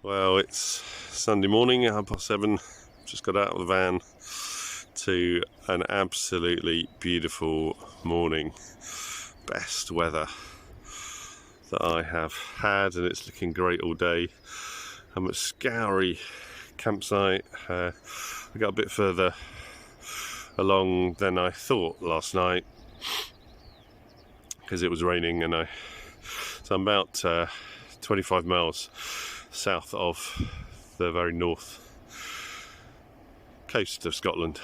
Well, it's Sunday morning at 7:30. Just got out of the van to an absolutely beautiful morning. Best weather that I have had, and it's looking great all day. I'm at Scourie campsite. I got a bit further along than I thought last night because it was raining, so I'm about 25 miles south of the very north coast of Scotland,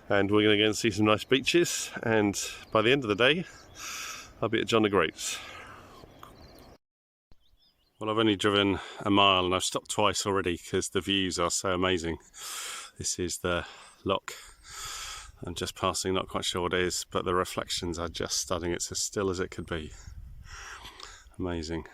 and we're going to go and see some nice beaches, and by the end of the day I'll be at John O'Groats. Well, I've only driven a mile and I've stopped twice already because the views are so amazing. This is the loch I'm just passing, not quite sure what it is, but the reflections are just stunning. It's as still as it could be. Amazing.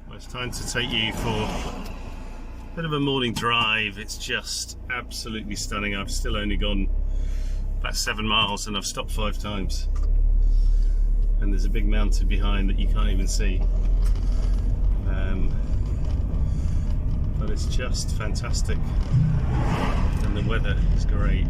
Well, it's time to take you for a bit of a morning drive. It's just absolutely stunning. I've still only gone about 7 miles and I've stopped 5 times. And there's a big mountain behind that you can't even see. But it's just fantastic. And the weather is great.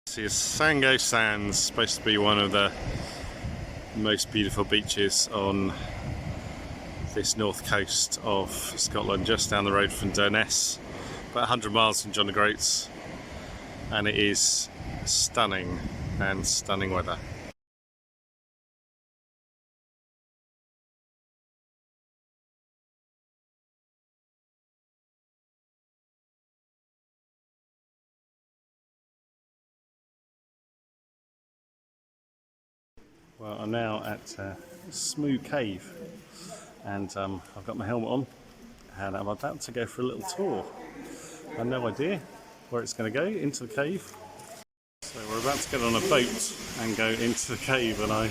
This is Sango Sands, supposed to be one of the most beautiful beaches on this north coast of Scotland, just down the road from Durness, about 100 miles from John O'Groats, and it is stunning and stunning weather. Well, I'm now at Smoo Cave, and I've got my helmet on and I'm about to go for a little tour. I have no idea where it's going to go, into the cave. So we're about to get on a boat and go into the cave, and I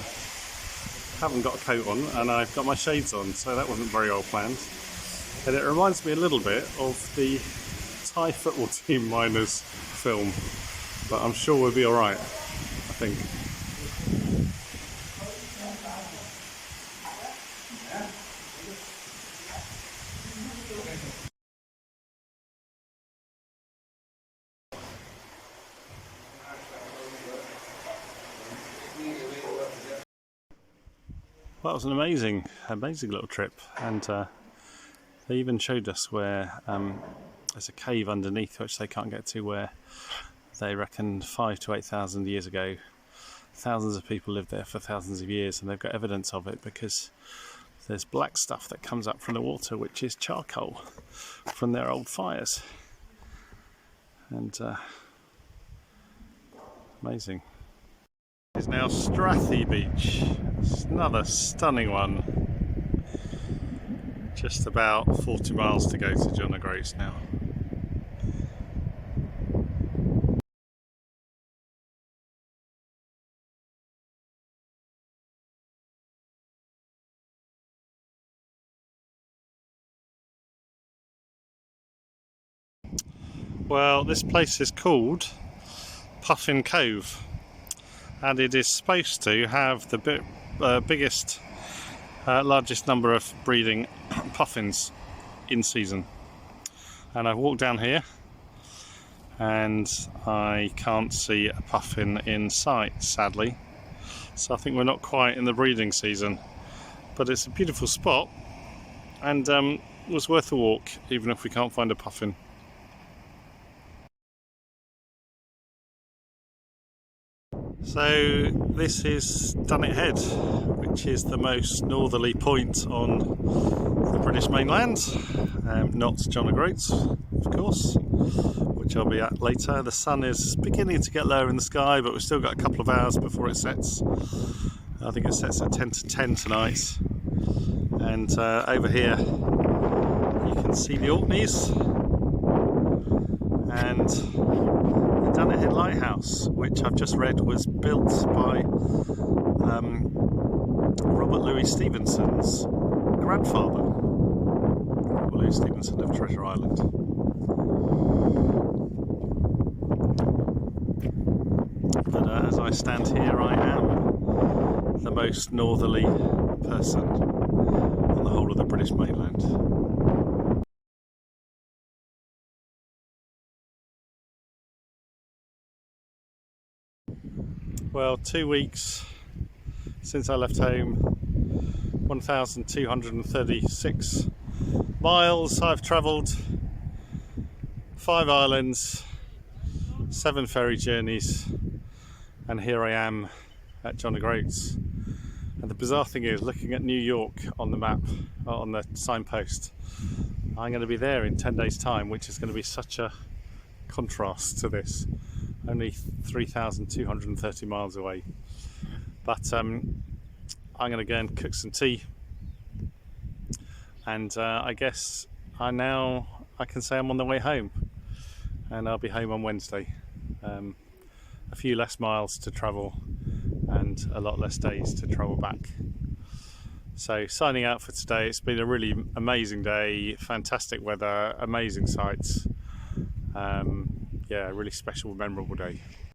haven't got a coat on and I've got my shades on, so that wasn't very well planned. And it reminds me a little bit of the Thai football team miners film, but I'm sure we'll be alright, I think. Well, that was an amazing little trip, and they even showed us where there's a cave underneath which they can't get to, where they reckon 5,000 to 8,000 years ago thousands of people lived there for thousands of years, and they've got evidence of it because there's black stuff that comes up from the water, which is charcoal from their old fires. And amazing. It's now Strathy Beach. It's another stunning one. Just about 40 miles to go to John O'Groats now. Well, this place is called Puffin Cove, and it is supposed to have the biggest, largest number of breeding puffins in season. And I've walked down here and I can't see a puffin in sight, sadly. So I think we're not quite in the breeding season, but it's a beautiful spot, and it was worth a walk even if we can't find a puffin. So this is Dunnet Head, which is the most northerly point on the British mainland, not John O'Groats, of course, which I'll be at later. The sun is beginning to get lower in the sky, but we've still got a couple of hours before it sets. I think it sets at 10 to 10 tonight. And over here you can see the Orkneys, which I've just read was built by Robert Louis Stevenson's grandfather. Robert Louis Stevenson of Treasure Island. But as I stand here, I am the most northerly person on the whole of the British mainland. Well, 2 weeks since I left home, 1,236 miles I've travelled, 5 islands, 7 ferry journeys, and here I am at John O'Groats. And the bizarre thing is, looking at New York on the map, on the signpost, I'm going to be there in 10 days' time, which is going to be such a contrast to this. Only 3,230 miles away. But I'm going to go and cook some tea, and I guess I can say I'm on the way home, and I'll be home on Wednesday. A few less miles to travel and a lot less days to travel back. So signing out for today. It's been a really amazing day, fantastic weather, amazing sights. Yeah, a really special, memorable day.